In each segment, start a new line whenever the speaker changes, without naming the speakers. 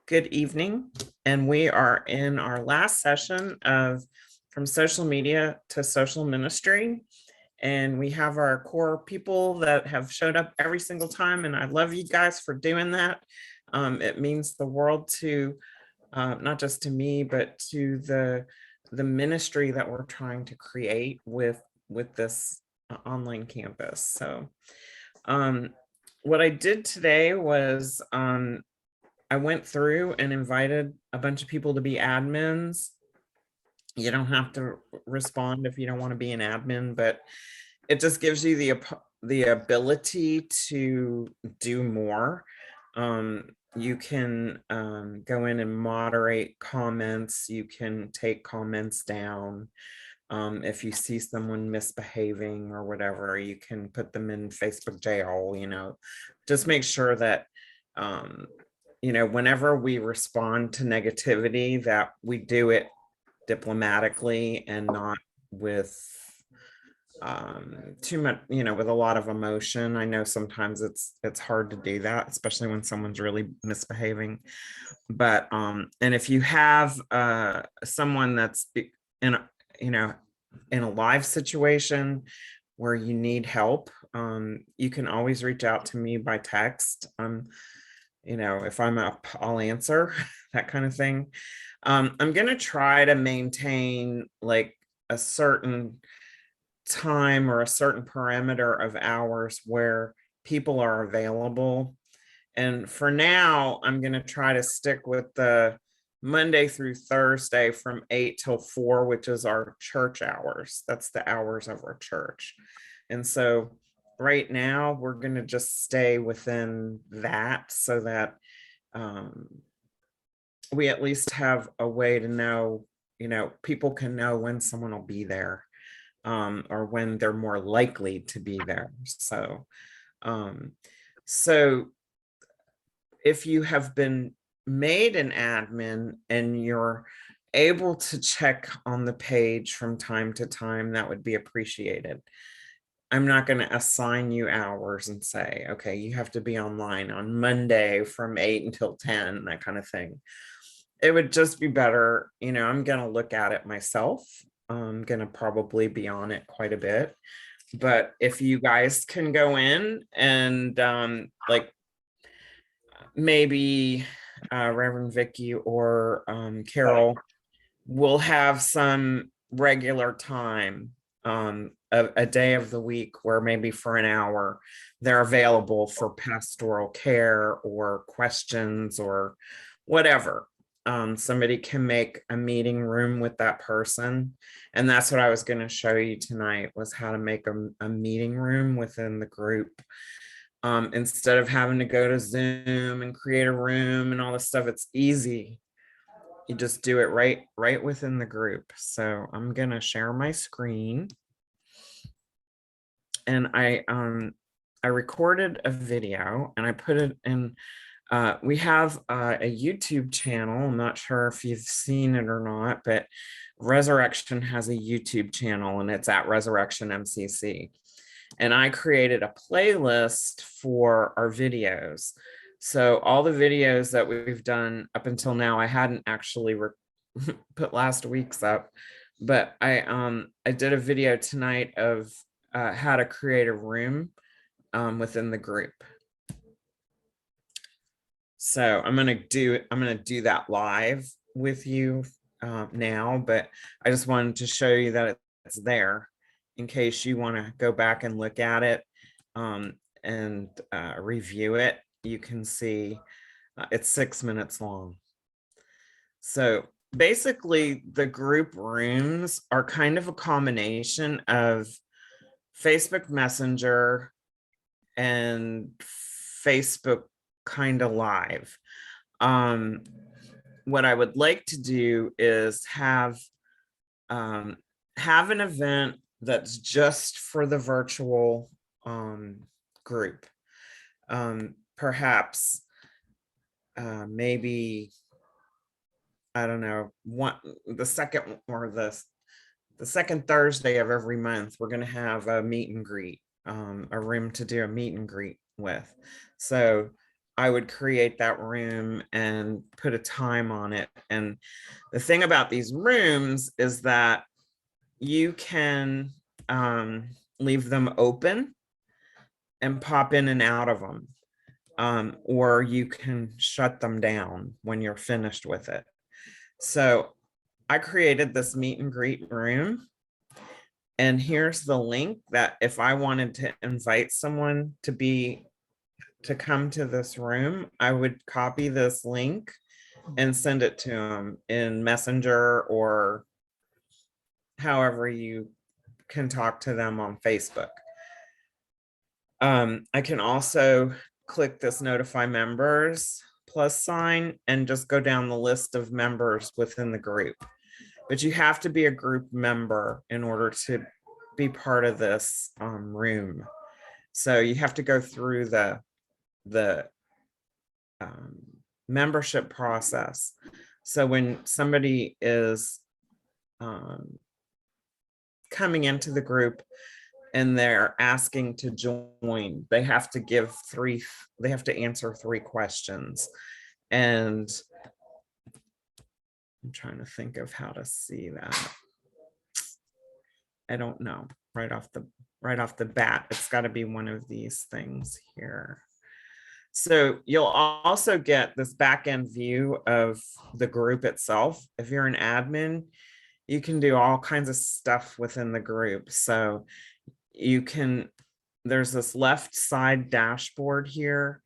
Good evening, and we are in our last session of From Social Media to Social Ministry. And we have our core people that have showed up every single time, and I love you guys for doing that. It means the world to not just to me, but to the ministry that we're trying to create with this online campus. So what I did today was I went through and invited a bunch of people to be admins. You don't have to respond if you don't want to be an admin, but it just gives you the ability to do more. You can go in and moderate comments. You can take comments down. If you see someone misbehaving or whatever, you can put them in Facebook jail, just make sure that whenever we respond to negativity, that we do it diplomatically and not with too much, with a lot of emotion. I know sometimes it's hard to do that, especially when someone's really misbehaving. But and if you have someone that's in in a live situation where you need help, you can always reach out to me by text. If I'm up, I'll answer, that kind of thing. I'm going to try to maintain like a certain time or a certain parameter of hours where people are available. And for now, I'm going to try to stick with the Monday through Thursday from 8 till 4, which is our church hours. That's the hours of our church. And so right now we're going to just stay within that so that we at least have a way to know, people can know when someone will be there, or when they're more likely to be there. So if you have been made an admin and you're able to check on the page from time to time, that would be appreciated. I'm not going to assign you hours and say, okay, you have to be online on Monday from 8 until 10, that kind of thing. It would just be better, I'm going to look at it myself. I'm going to probably be on it quite a bit. But if you guys can go in and like maybe Reverend Vicky or Carol will have some regular time, a day of the week where maybe for an hour they're available for pastoral care or questions or whatever. Somebody can make a meeting room with that person. And that's what I was going to show you tonight, was how to make a meeting room within the group. Instead of having to go to Zoom and create a room and all this stuff, it's easy. You just do it right within the group. So I'm going to share my screen. And I recorded a video and I put it in. We have a YouTube channel. I'm not sure if you've seen it or not, but Resurrection has a YouTube channel and it's at Resurrection MCC. And I created a playlist for our videos. So all the videos that we've done up until now, I hadn't actually put last week's up, but I did a video tonight of how to create a room within the group. So I'm gonna do that live with you now, but I just wanted to show you that it's there in case you want to go back and look at it and review it. You can see it's 6 minutes long. So basically the group rooms are kind of a combination of Facebook Messenger and Facebook kind of live. What I would like to do is have an event that's just for the virtual group. Perhaps maybe, I don't know, the second Thursday of every month, we're going to have a meet and greet, a room to do a meet and greet with. So I would create that room and put a time on it. And the thing about these rooms is that you can leave them open and pop in and out of them. Or you can shut them down when you're finished with it. So I created this meet and greet room. And here's the link that if I wanted to invite someone to come to this room, I would copy this link and send it to them in Messenger or however you can talk to them on Facebook. I can also click this notify members plus sign and just go down the list of members within the group. But you have to be a group member in order to be part of this room. So you have to go through the membership process. So when somebody is coming into the group and they're asking to join, they have to answer 3 questions. And I'm trying to think of how to see that. I don't know right off the bat. It's got to be one of these things here. So you'll also get this back end view of the group itself. If you're an admin, you can do all kinds of stuff within the group. So there's this left side dashboard here,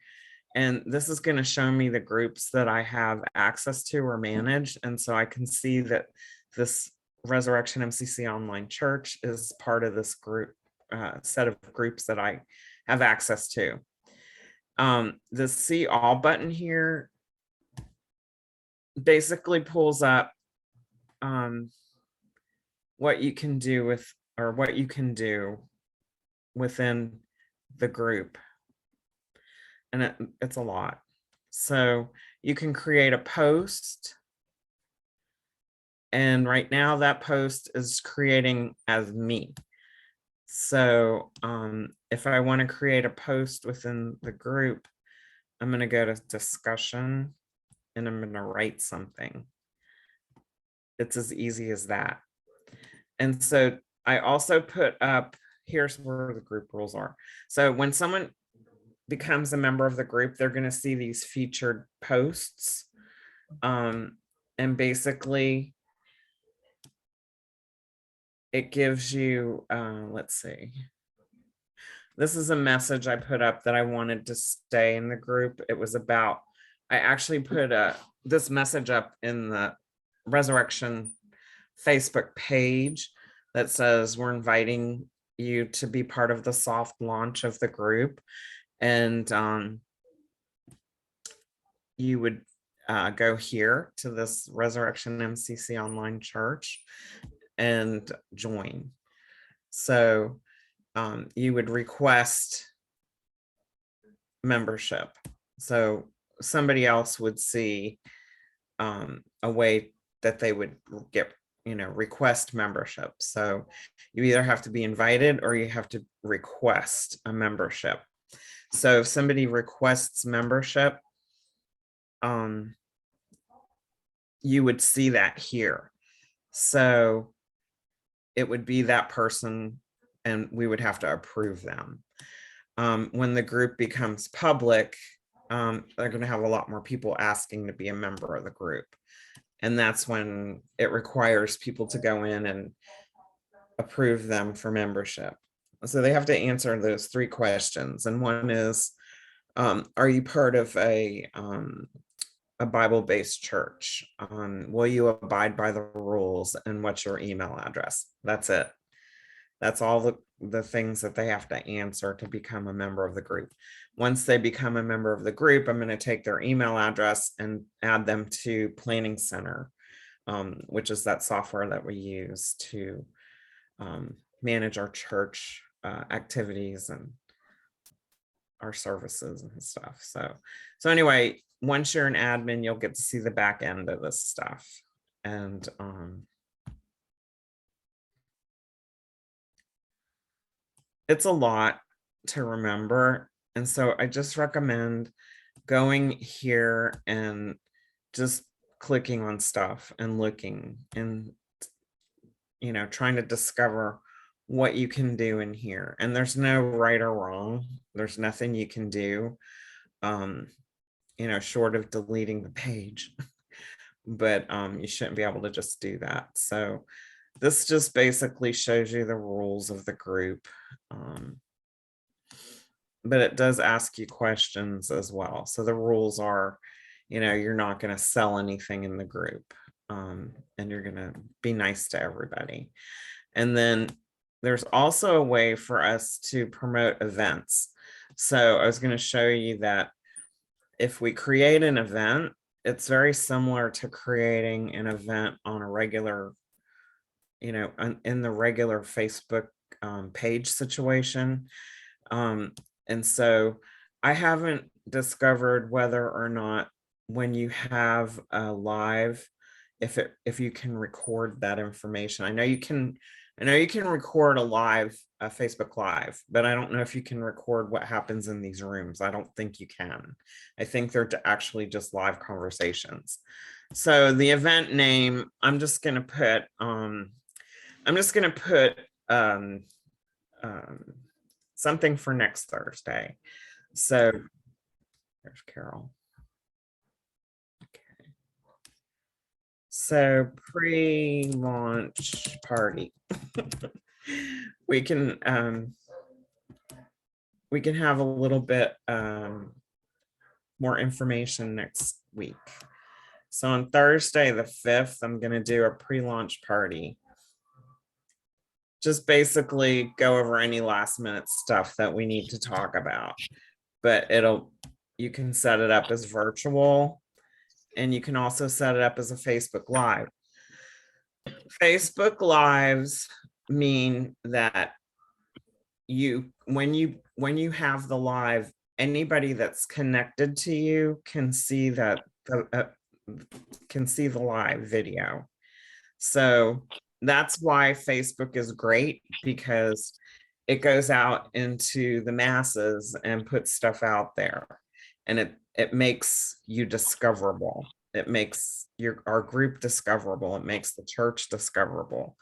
and this is going to show me the groups that I have access to or manage. And so I can see that this Resurrection MCC Online Church is part of this group set of groups that I have access to. The see all button here basically pulls up what you can do within the group. And it's a lot. So you can create a post. And right now that post is creating as me. So if I want to create a post within the group, I'm going to go to discussion and I'm going to write something. It's as easy as that. And so I also put up, here's where the group rules are. So when someone becomes a member of the group, they're going to see these featured posts. And basically, it gives you, let's see. This is a message I put up that I wanted to stay in the group. It was about, I actually put this message up in the Resurrection Facebook page that says we're inviting you to be part of the soft launch of the group. And you would go here to this Resurrection MCC Online Church and join. So you would request membership. So somebody else would see a way that they would get, request membership. So you either have to be invited or you have to request a membership. So if somebody requests membership, you would see that here. So it would be that person and we would have to approve them. When the group becomes public, they're going to have a lot more people asking to be a member of the group. And that's when it requires people to go in and approve them for membership. So they have to answer those 3 questions. And one is, are you part of a Bible-based church? Will you abide by the rules? And what's your email address? That's it. That's all the things that they have to answer to become a member of the group. Once they become a member of the group, I'm going to take their email address and add them to Planning Center, which is that software that we use to manage our church activities and our services and stuff. So anyway, once you're an admin, you'll get to see the back end of this stuff. And it's a lot to remember. And so I just recommend going here and just clicking on stuff and looking and, trying to discover what you can do in here. And there's no right or wrong. There's nothing you can do, short of deleting the page. But you shouldn't be able to just do that. So this just basically shows you the rules of the group. But it does ask you questions as well. So the rules are, you're not going to sell anything in the group, and you're going to be nice to everybody. And then there's also a way for us to promote events. So I was going to show you that if we create an event, it's very similar to creating an event on a regular, in the regular Facebook page situation. And so I haven't discovered whether or not when you have a live, if you can record that information. I know you can record a Facebook Live, but I don't know if you can record what happens in these rooms. I don't think you can. I think they're actually just live conversations. So the event name, I'm just gonna put something for next Thursday. So there's Carol. Okay. So pre-launch party. we can have a little bit more information next week. So on Thursday the 5th, I'm going to do a pre-launch party. Just basically go over any last minute stuff that we need to talk about. But you can set it up as virtual, and you can also set it up as a Facebook Live. Facebook Lives mean that when you have the live, anybody that's connected to you can see the live video. So that's why Facebook is great, because it goes out into the masses and puts stuff out there, and it makes you discoverable. It makes our group discoverable. It makes the church discoverable.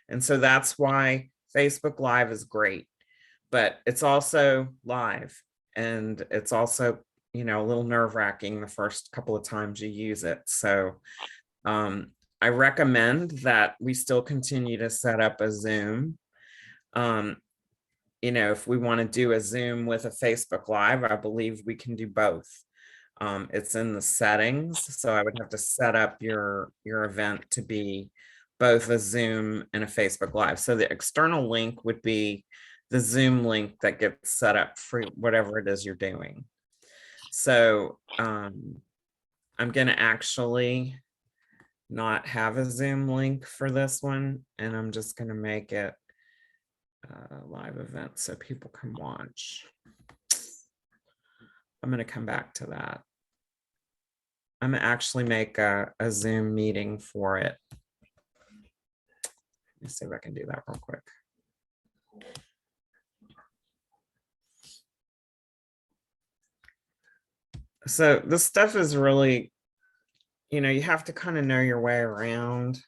And so that's why Facebook Live is great, but it's also live, and it's also, a little nerve-wracking the first couple of times you use it. So I recommend that we still continue to set up a Zoom. If we want to do a Zoom with a Facebook Live, I believe we can do both. It's in the settings, so I would have to set up your event to be both a Zoom and a Facebook Live. So the external link would be the Zoom link that gets set up for whatever it is you're doing. So I'm going to actually not have a Zoom link for this one, and I'm just going to make it a live event so people can watch. I'm going to come back to that. I'm going to actually make a Zoom meeting for it. Let me see if I can do that real quick. So this stuff is really, you have to kind of know your way around.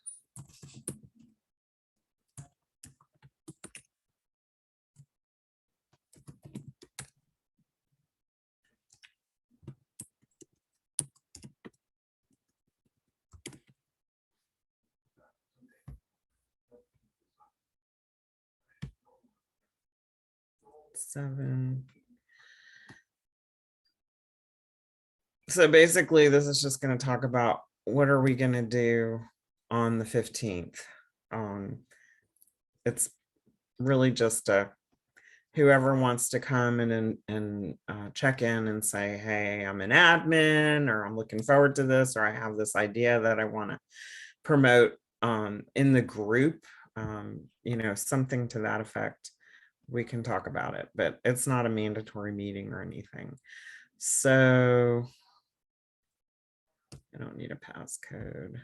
So basically, this is just going to talk about what are we going to do on the 15th. It's really just whoever wants to come in and check in and say, hey, I'm an admin, or I'm looking forward to this, or I have this idea that I want to promote in the group, something to that effect. We can talk about it, but it's not a mandatory meeting or anything. So I don't need a passcode.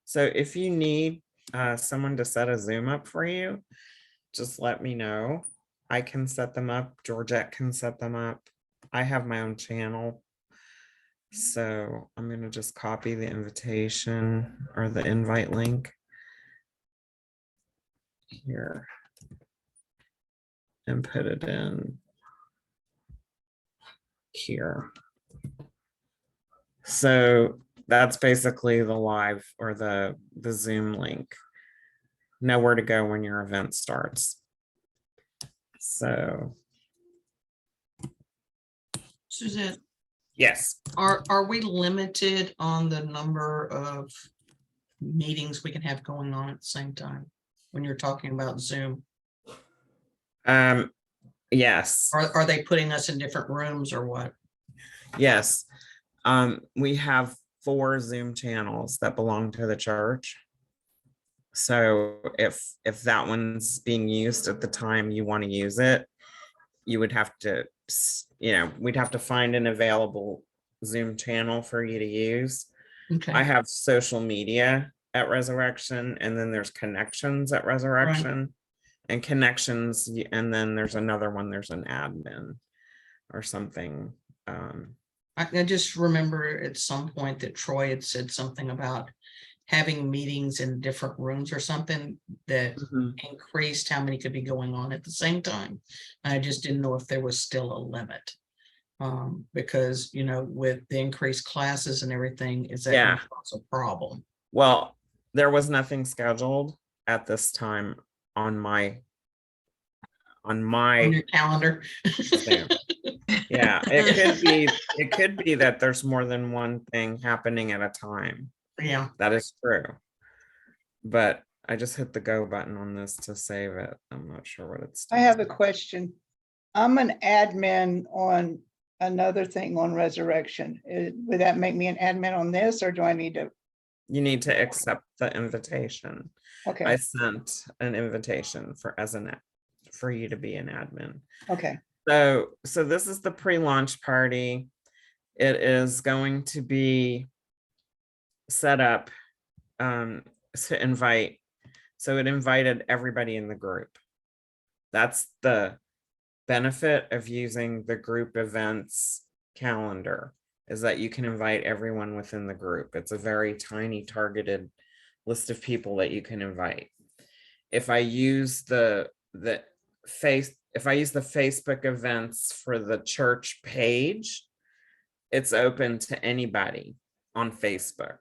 So if you need someone to set a Zoom up for you, just let me know. I can set them up. Georgette can set them up. I have my own channel. So I'm going to just copy the invitation or the invite link here and put it in here. So that's basically the live or the Zoom link. Know where to go when your event starts. So
Suzette,
yes.
are we limited on the number of meetings we can have going on at the same time when you're talking about Zoom?
Yes.
Are they putting us in different rooms or what?
Yes. We have 4 Zoom channels that belong to the church. So if that one's being used at the time you want to use it, you would have to, we'd have to find an available Zoom channel for you to use.
Okay.
I have social media at Resurrection, and then there's connections at Resurrection, and connections, and then there's another one, there's an admin or something.
I just remember at some point that Troy had said something about having meetings in different rooms or something that increased how many could be going on at the same time. I just didn't know if there was still a limit. Because, with the increased classes and everything, is that gonna cause a problem?
Well, there was nothing scheduled at this time on
your calendar.
Zoom. Yeah, it could be that there's more than one thing happening at a time.
Yeah,
that is true. But I just hit the go button on this to save it. I'm not sure what it's doing.
I have a question. I'm an admin on another thing on Resurrection. Would that make me an admin on this, or do I need to?
You need to accept the invitation.
Okay.
I sent an invitation for you to be an admin.
Okay.
So this is the pre-launch party. It is going to be set up to invite. So it invited everybody in the group. That's the benefit of using the group events calendar, is that you can invite everyone within the group. It's a very tiny targeted list of people that you can invite. If I use the Facebook events for the church page, it's open to anybody on Facebook.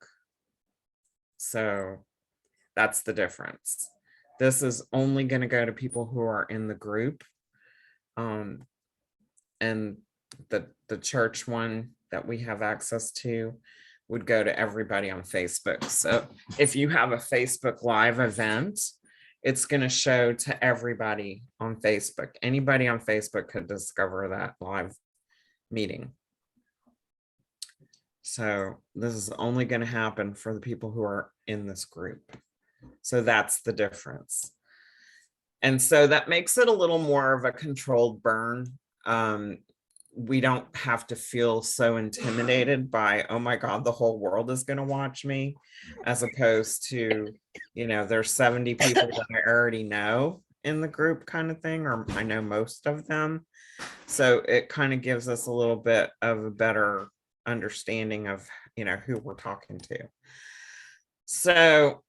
So that's the difference. This is only going to go to people who are in the group. And the church one that we have access to would go to everybody on Facebook. So if you have a Facebook Live event, it's going to show to everybody on Facebook. Anybody on Facebook could discover that live meeting. So this is only going to happen for the people who are in this group. So that's the difference. And so that makes it a little more of a controlled burn. We don't have to feel so intimidated by, oh my God, the whole world is going to watch me, as opposed to, there's 70 people that I already know in the group kind of thing, or I know most of them. So it kind of gives us a little bit of a better understanding of, who we're talking to. So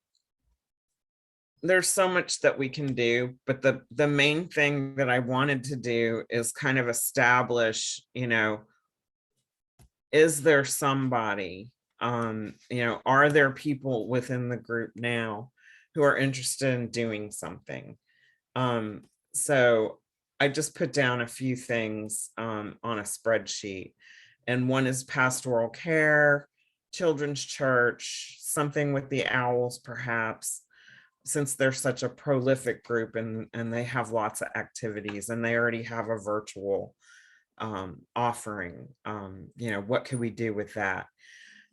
there's so much that we can do, but the main thing that I wanted to do is kind of establish, is there somebody, are there people within the group now who are interested in doing something? So I just put down a few things on a spreadsheet, and one is pastoral care, children's church, something with the owls, perhaps, since they're such a prolific group and they have lots of activities and they already have a virtual offering. What could we do with that?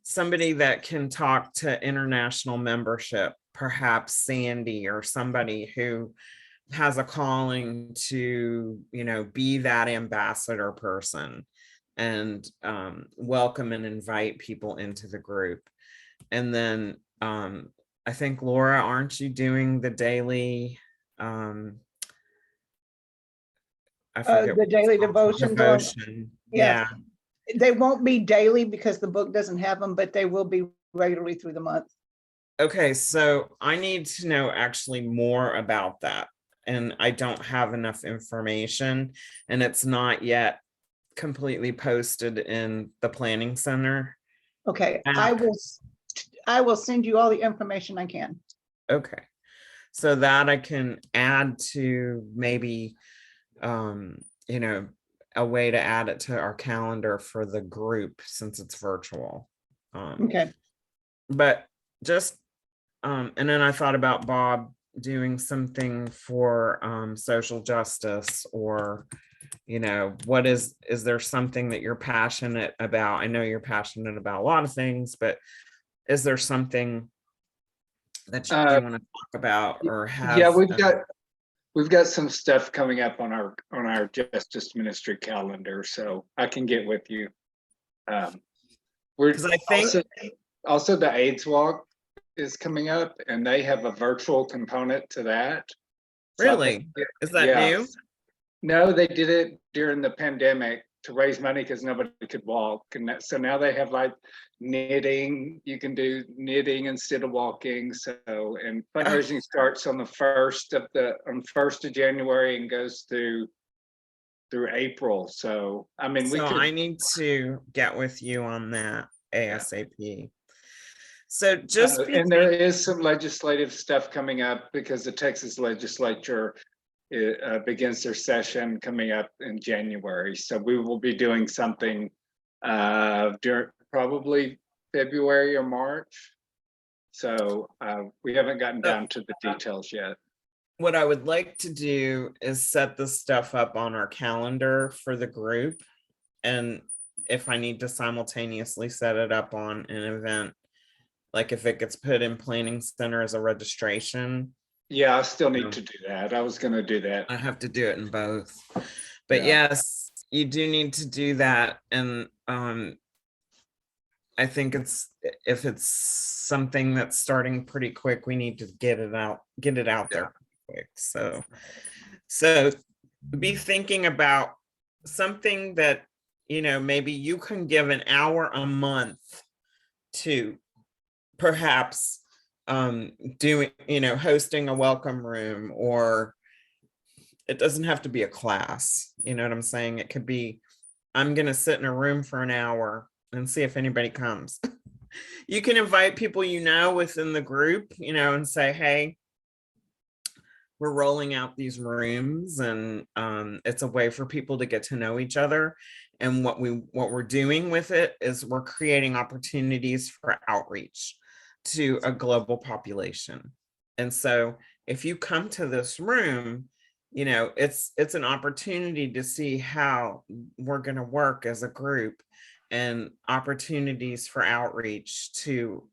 Somebody that can talk to international membership, perhaps Sandy, or somebody who has a calling to, be that ambassador person and welcome and invite people into the group. And then I think Laura, aren't you doing the daily, I forget
The
what it's
daily
called,
devotions on,
devotion.
yeah,
Yeah.
they won't be daily because the book doesn't have them, but they will be regularly through the month.
Okay, so I need to know actually more about that. And I don't have enough information, and it's not yet completely posted in the planning center
Okay,
app.
I will send you all the information I can.
Okay, so that I can add to maybe, you know, a way to add it to our calendar for the group since it's virtual.
Okay,
But just, and then I thought about Bob doing something for social justice, or, you know, is there something that you're passionate about? I know you're passionate about a lot of things, but is there something that you want to talk about or
Yeah,
have?
we've got some stuff coming up on our justice ministry calendar, so I can get with you. We're
'Cause I think
also the AIDS walk is coming up, and they have a virtual component to that. So I think-
really, is that
yeah.
new?
No, they did it during the pandemic to raise money because nobody could walk. So now they have like knitting. You can do knitting instead of walking. So, and fundraising starts on the 1st of January and goes through April. So, I mean, we
So
could,
I need to get with you on that ASAP. So just be
and there is some legislative stuff coming up because the Texas legislature begins their session coming up in January. So we will be doing something during probably February or March. So we haven't gotten down to the details yet.
what I would like to do is set this stuff up on our calendar for the group. And if I need to simultaneously set it up on an event, like if it gets put in planning center as a registration,
Yeah, I still need to do that. I was going to do that.
I have to do it in both. But yes, you do need to do that. And I think if it's something that's starting pretty quick, we need to get it out there quick. So be thinking about something that, you know, maybe you can give an hour a month to perhaps doing, you know, hosting a welcome room, or it doesn't have to be a class. You know what I'm saying? It could be, I'm going to sit in a room for an hour and see if anybody comes. You can invite people, you know, within the group, you know, and say, hey, we're rolling out these rooms, and it's a way for people to get to know each other. And what we're doing with it is we're creating opportunities for outreach to a global population. And so if you come to this room, you know, it's an opportunity to see how we're going to work as a group, and opportunities for outreach to,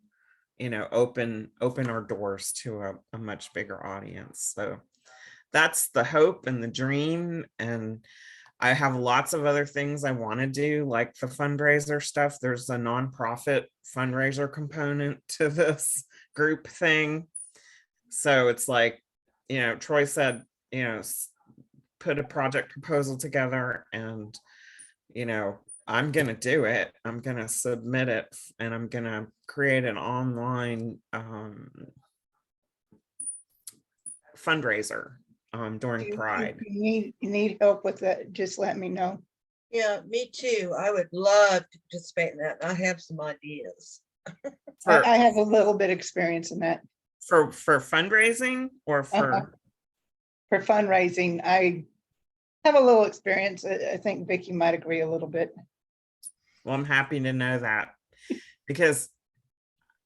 you know, open our doors to a much bigger audience. So that's the hope and the dream. And I have lots of other things I want to do, like the fundraiser stuff. There's a nonprofit fundraiser component to this group thing. So it's like, you know, Troy said, you know, put a project proposal together, and, you know, I'm going to do it. I'm going to submit it, and I'm going to create an online fundraiser during Pride.
If you need help with that, just let me know.
Yeah, me too. I would love to participate in that. I have some ideas.
I have a little bit experience in that.
For fundraising or for
For fundraising, I have a little experience. I think Vicky might agree a little bit.
Well, I'm happy to know that, because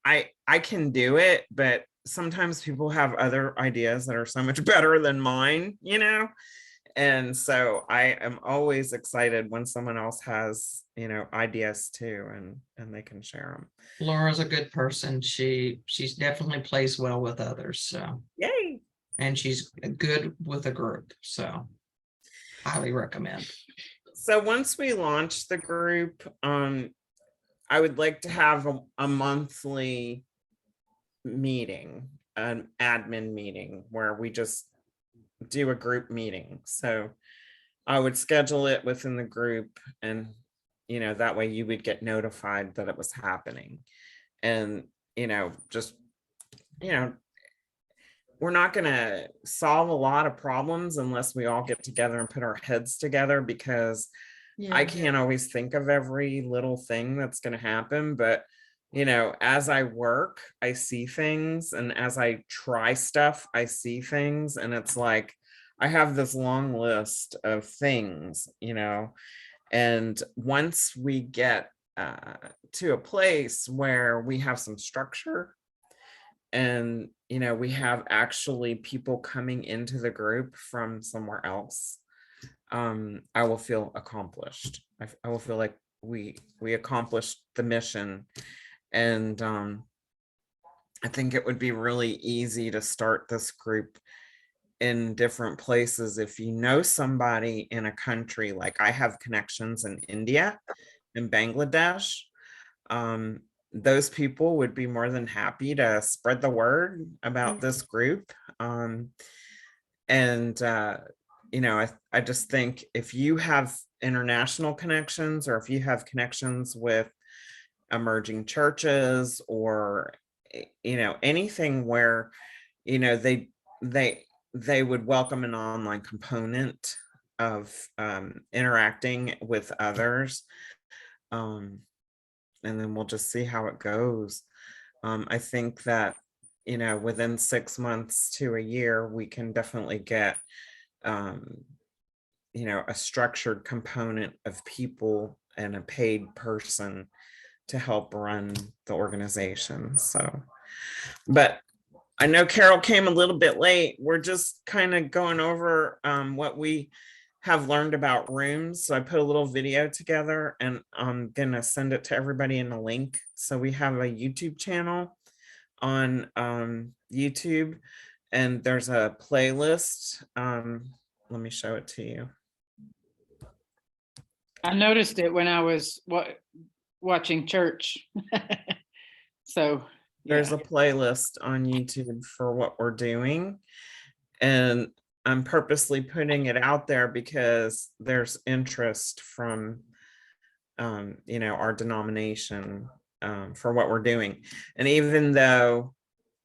I can do it, but sometimes people have other ideas that are so much better than mine, you know? And so I am always excited when someone else has, you know, ideas too, and they can share them.
Laura's a good person. She's definitely plays well with others. So,
Yay.
and she's good with a group. So highly recommend.
So once we launch the group, I would like to have a monthly meeting, an admin meeting where we just do a group meeting. So I would schedule it within the group, and that way you would get notified that it was happening. And just you know we're not going to solve a lot of problems unless we all get together and put our heads together, because I
Yeah,
can't always think of every little thing that's going to happen. But as I work, I see things, and as I try stuff, I see things, and it's like I have this long list of things, and once we get to a place where we have some structure, and we have actually people coming into the group from somewhere else, I will feel accomplished. I will feel like we accomplished the mission. And I think it would be really easy to start this group in different places. If you know somebody in a country, like I have connections in India and Bangladesh, those people would be more than happy to spread the word about this group. And I just think if you have international connections, or if you have connections with emerging churches, or anything where they they would welcome an online component of interacting with others, and then we'll just see how it goes. I think that within 6 months to a year, we can definitely get a structured component of people and a paid person to help run the organization. So, but I know Carol came a little bit late. We're just kind of going over what we have learned about rooms. So I put a little video together, and I'm gonna send it to everybody in a link. So we have a YouTube channel on YouTube, and there's a playlist. Let me show it to you.
I noticed it when I was watching church. So
There's
yeah.
a playlist on YouTube for what we're doing, and I'm purposely putting it out there because there's interest from our denomination for what we're doing. And even though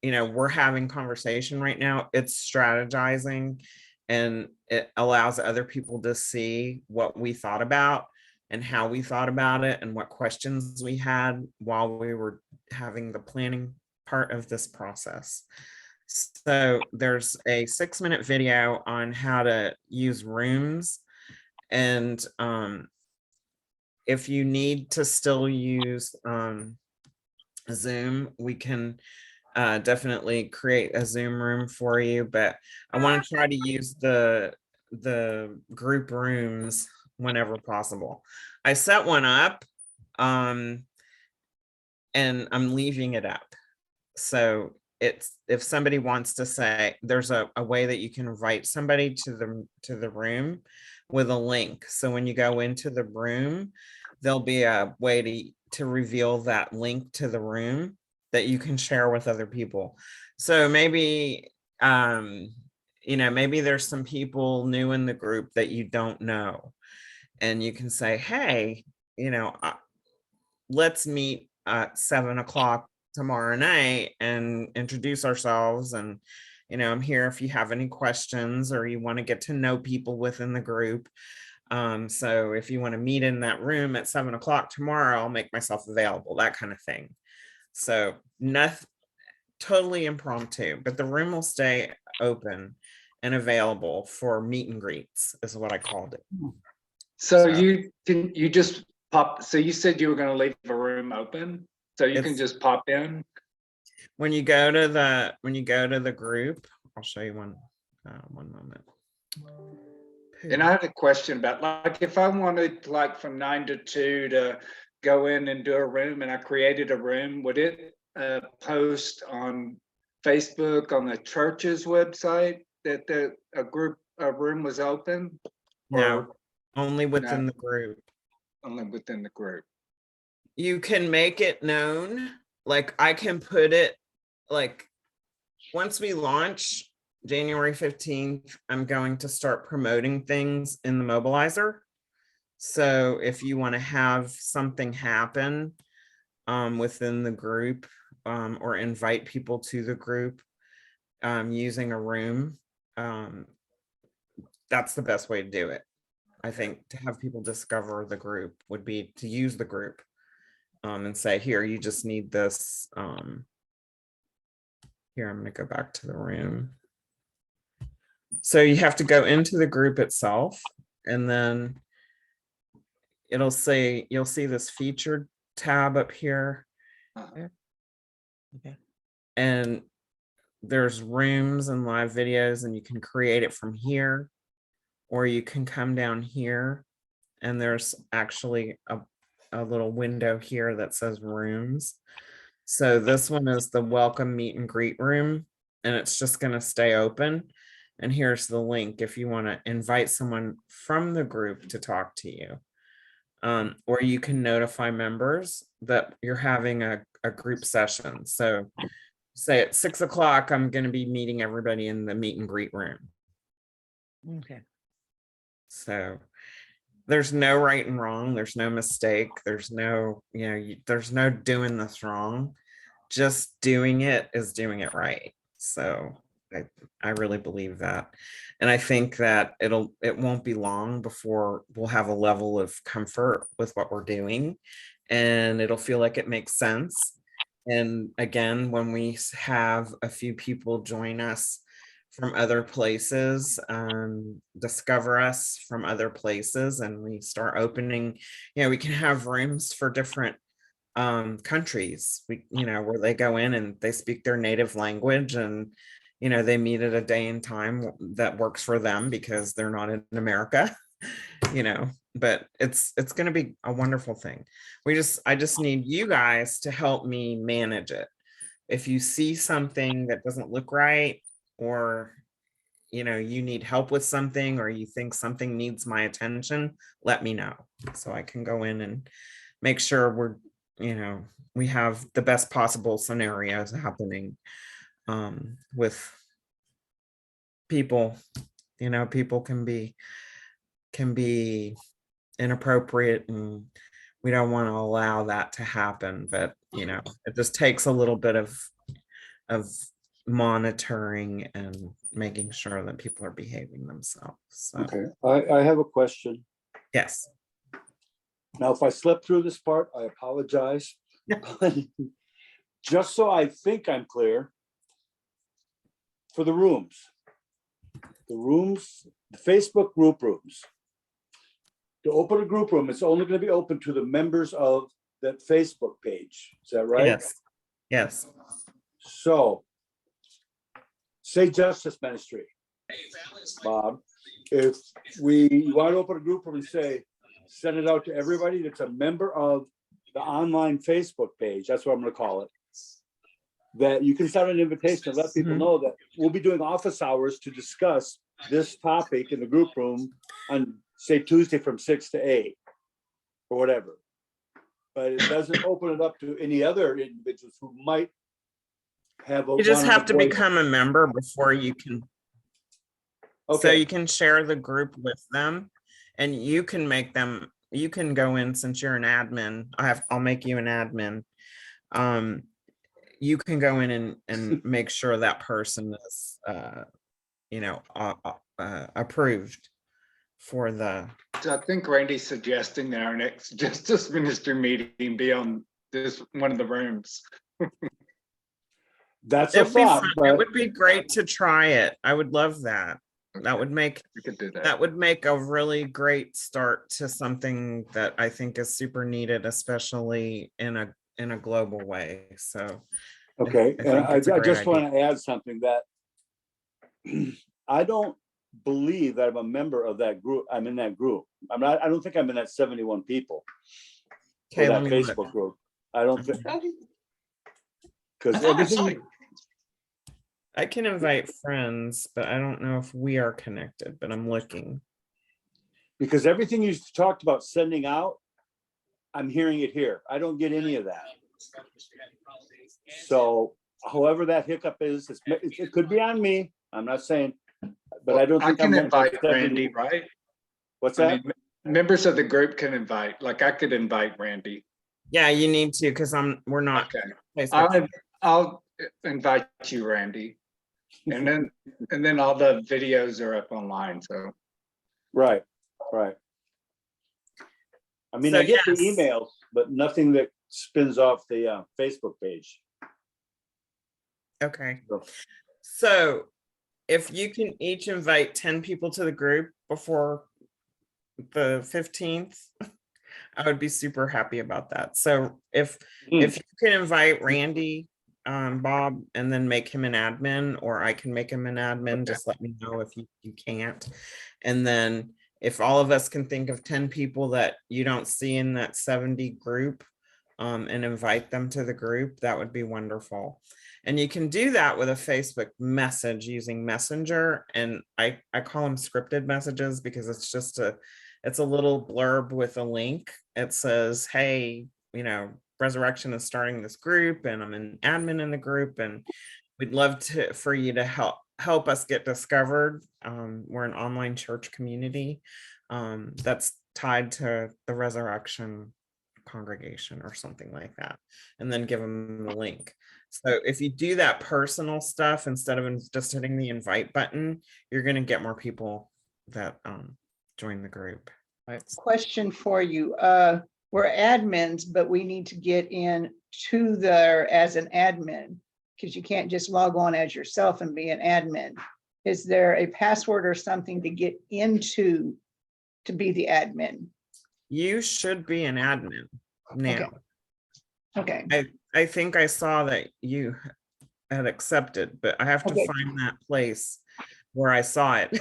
we're having conversation right now, it's strategizing, and it allows other people to see what we thought about and how we thought about it and what questions we had while we were having the planning part of this process. So there's a 6-minute video on how to use rooms, and if you need to still use Zoom, we can definitely create a Zoom room for you. But I want to try to use the group rooms whenever possible. I set one up, and I'm leaving it up. So it's, if somebody wants to say, there's a way that you can invite somebody to the room with a link. So when you go into the room, there'll be a way to reveal that link to the room that you can share with other people. So maybe maybe there's some people new in the group that you don't know, and you can say, hey, let's meet at 7 o'clock tomorrow night and introduce ourselves. And I'm here if you have any questions, or you want to get to know people within the group. So if you want to meet in that room at 7 o'clock tomorrow, I'll make myself available, that kind of thing. So nothing, totally impromptu, but the room will stay open and available for meet and greets, is what I called it.
So you just pop, so you said you were gonna leave the room open, so you can just pop in?
When you go to the group, I'll show you one moment.
And I had a question about, like, if I wanted, like, from 9 to 2 to go in and do a room, and I created a room, would it post on Facebook, on the church's website, that a room was open?
No,
Or
only within
no,
the group.
only within the group?
You can make it known, like I can put it like, once we launch January 15th, I'm going to start promoting things in the mobilizer. So if you want to have something happen within the group, or invite people to the group using a room, that's the best way to do it. I think to have people discover the group would be to use the group and say, here, you just need this. Here, I'm going to go back to the room. So you have to go into the group itself, and then it'll say, you'll see this featured tab up here.
Okay.
And there's rooms and live videos, and you can create it from here, or you can come down here, and there's actually a little window here that says rooms. So this one is the welcome meet and greet room, and it's just going to stay open. And here's the link if you want to invite someone from the group to talk to you. Or you can notify members that you're having a group session. So say at 6 o'clock, I'm going to be meeting everybody in the meet and greet room.
Okay.
So there's no right and wrong. There's no mistake. There's no, there's no doing this wrong. Just doing it is doing it right. So I really believe that. And I think that it won't be long before we'll have a level of comfort with what we're doing, and it'll feel like it makes sense. And again, when we have a few people join us from other places, discover us from other places, and we start opening, we can have rooms for different countries, where they go in and they speak their native language, and they meet at a day and time that works for them because they're not in America. But it's going to be a wonderful thing. I just need you guys to help me manage it. If you see something that doesn't look right, or you need help with something, or you think something needs my attention, let me know so I can go in and make sure we have the best possible scenarios happening with people. People can be inappropriate, and we don't want to allow that to happen. But it just takes a little bit of monitoring and making sure that people are behaving themselves. So
Okay, I have a question.
yes.
Now, if I slept through this part, I apologize. Just so I think I'm clear, for the rooms, the Facebook group rooms, to open a group room, it's only going to be open to the members of that Facebook page. Is that right?
Yes.
So, say Justice Ministry, Bob, if we want to open a group room and say, send it out to everybody that's a member of the online Facebook page, that's what I'm going to call it, that you can send an invitation and let people know that we'll be doing office hours to discuss this topic in the group room on, say, Tuesday from 6 to 8 or whatever. But it doesn't open it up to any other individuals who might have a.
You just have to become a member before you can.
Okay.
So you can share the group with them, and you can make them. You can go in, since you're an admin. I'll make you an admin. You can go in and make sure that person is, approved for the.
So I think Randy's suggesting that our next Justice Ministry meeting be on this one of the rooms.
That's a thought.
It would be great to try it. I would love that. That would make
We could do that.
That would make a really great start to something that I think is super needed, especially in a global way. So
Okay, and I just want
idea.
to add something that I don't believe that I'm a member of that group. I'm in that group. I don't think I'm in that 71 people.
Okay,
Or that
let me look.
Facebook group. I don't think,
I
because
thought I saw
everything,
you.
I can invite friends, but I don't know if we are connected, but I'm looking.
because everything you talked about sending out, I'm hearing it here. I don't get any of that. So however that hiccup is, it could be on me. I'm not saying, but I don't
I
think
can
I'm
invite Randy, right?
What's
I
that?
mean, members of the group can invite, like I could invite Randy.
Yeah, you need to, because we're not.
Okay,
Facebook.
I'll invite you, Randy. And then all the videos are up online, so.
Right. I mean,
So,
I get the
yes.
emails, but nothing that spins off the Facebook page.
Okay.
So-
So if you can each invite 10 people to the group before the 15th, I would be super happy about that. So if you can invite Randy, Bob, and then make him an admin, or I can make him an admin,
Okay.
just let me know if you can't. And then if all of us can think of 10 people that you don't see in that 70 group, and invite them to the group, that would be wonderful. And you can do that with a Facebook message using Messenger. And I call them scripted messages because it's a little blurb with a link. It says, hey, Resurrection is starting this group and I'm an admin in the group and we'd love for you to help us get discovered. We're an online church community that's tied to the Resurrection congregation or something like that, and then give them the link. So if you do that personal stuff instead of just hitting the invite button, you're going to get more people that join the group.
Question for you. We're admins, but we need to get in to there as an admin because you can't just log on as yourself and be an admin. Is there a password or something to get into to be the admin?
You should be an admin now.
Okay.
I think I saw that you had accepted, but I have to find that place where I saw it.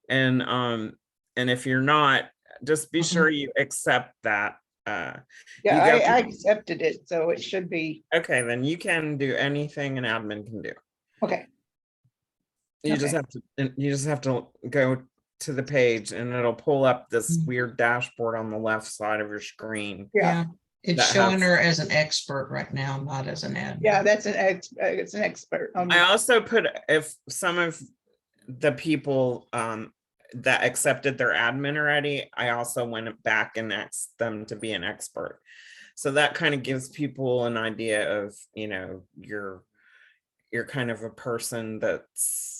And if you're not, just be sure you accept that.
Yeah, I accepted it, so it should be.
Okay, then you can do anything an admin can do.
Okay.
You just have to go to the page and it'll pull up this weird dashboard on the left side of your screen.
Yeah.
It's showing her as an expert right now, not as an admin.
Yeah, that's it's an expert.
I also put, if some of the people that accepted their admin already, I also went back and asked them to be an expert. So that kind of gives people an idea of, you're kind of a person that's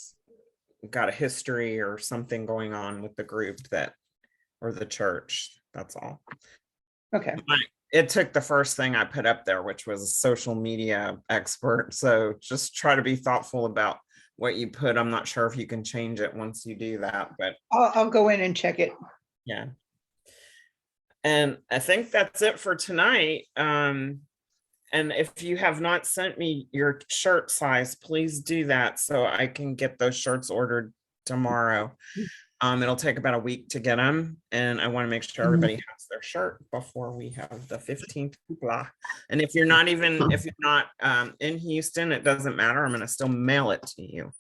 got a history or something going on with the group or the church. That's all.
Okay.
It took the first thing I put up there, which was a social media expert. So just try to be thoughtful about what you put. I'm not sure if you can change it once you do that, but
I'll go in and check it.
yeah. And I think that's it for tonight. And if you have not sent me your shirt size, please do that so I can get those shirts ordered tomorrow. It'll take about a week to get them, and I want to make sure everybody has their shirt before we have the 15th. Blah. And if you're not in Houston, it doesn't matter. I'm going to still mail it to you,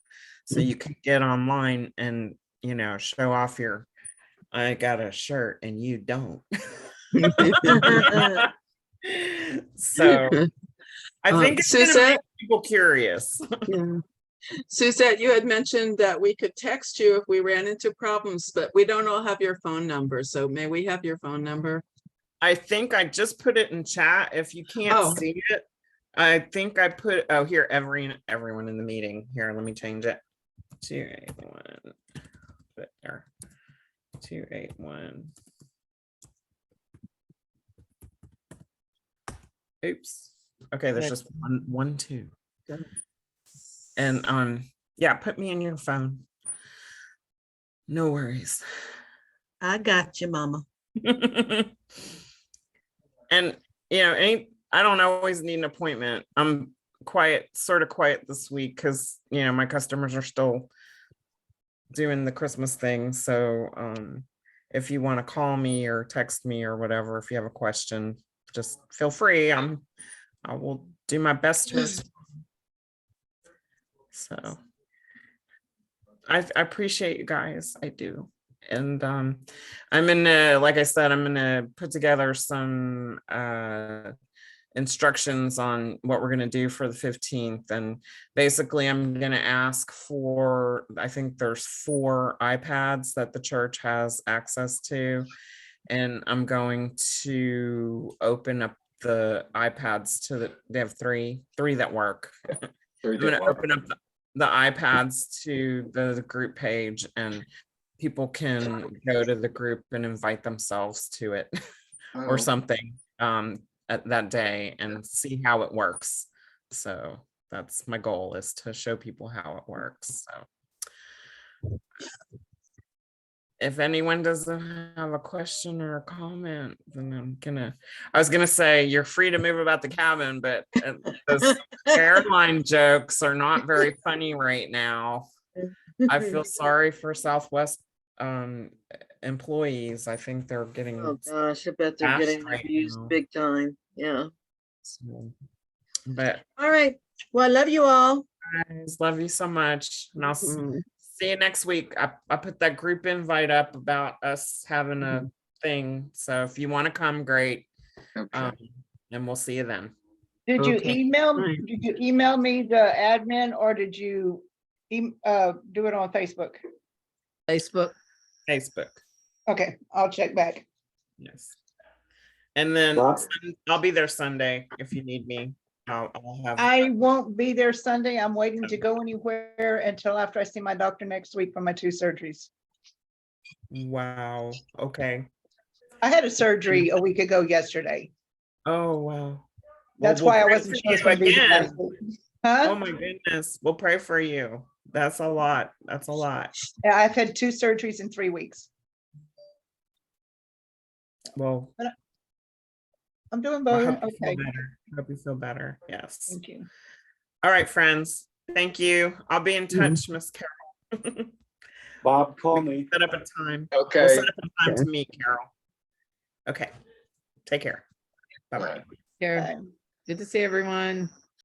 so you can get online and show off I got a shirt and you don't. So I think it's going to make people curious.
Yeah. Suzette, you had mentioned that we could text you if we ran into problems, but we don't all have your phone number. So may we have your phone number?
I think I just put it in chat. If you can't see it, I think I put, here, everyone in the meeting. Here, let me change it. 281. Put it there. 281. Oops. Okay, there's just one, two. And yeah, put me in your phone. No worries.
I got you, mama.
And I don't always need an appointment. I'm sort of quiet this week because my customers are still doing the Christmas thing. So if you want to call me or text me or whatever, if you have a question, just feel free. I will do my best to respond. So I appreciate you guys. I do. And I'm like I said, I'm gonna put together some instructions on what we're going to do for the 15th. And basically I'm going to ask for, I think there's 4 iPads that the church has access to. And I'm going to open up the iPads to they have three that work. I'm going to open up the iPads to the group page, and people can go to the group and invite themselves to it or something at that day and see how it works. So that's my goal, is to show people how it works. So if anyone doesn't have a question or a comment, then I was gonna say you're free to move about the cabin, but those airline jokes are not very funny right now. I feel sorry for Southwest employees. I think they're getting
Oh gosh, I bet they're
bashed
getting
right
abused
now.
big time. Yeah.
So, but
All right. Well, I love you all.
guys, love you so much, and I'll
Mhm.
see you next week. I put that group invite up about us having a thing. So if you want to come, great.
Okay.
And we'll see you then.
Did you
Okay.
email,
Right.
did you email me the admin, or did you do it on Facebook?
Facebook.
Facebook.
Okay, I'll check back.
Yes. And then
Bob?
I'll be there Sunday if you need me. I'll have.
I won't be there Sunday. I'm waiting to go anywhere until after I see my doctor next week for my 2 surgeries.
Wow. Okay.
I had a surgery a week ago yesterday.
Oh wow.
That's
Well,
why I
we'll
wasn't
pray
sure
for
it's gonna
you
be the
again.
last week. Huh?
Oh my goodness. We'll pray for you. That's a lot. That's a lot.
Yeah, I've had 2 surgeries in 3 weeks.
Well,
I'm doing
I
both.
hope you
Okay,
feel better. I hope you feel better. Yes.
thank you.
All right, friends. Thank you. I'll be in touch, Miss Carol.
Bob, call me.
Set up a time. We'll
Okay.
set up a time to meet, Carol. Okay. Take care. Bye-bye.
Here,
Bye.
good to see everyone.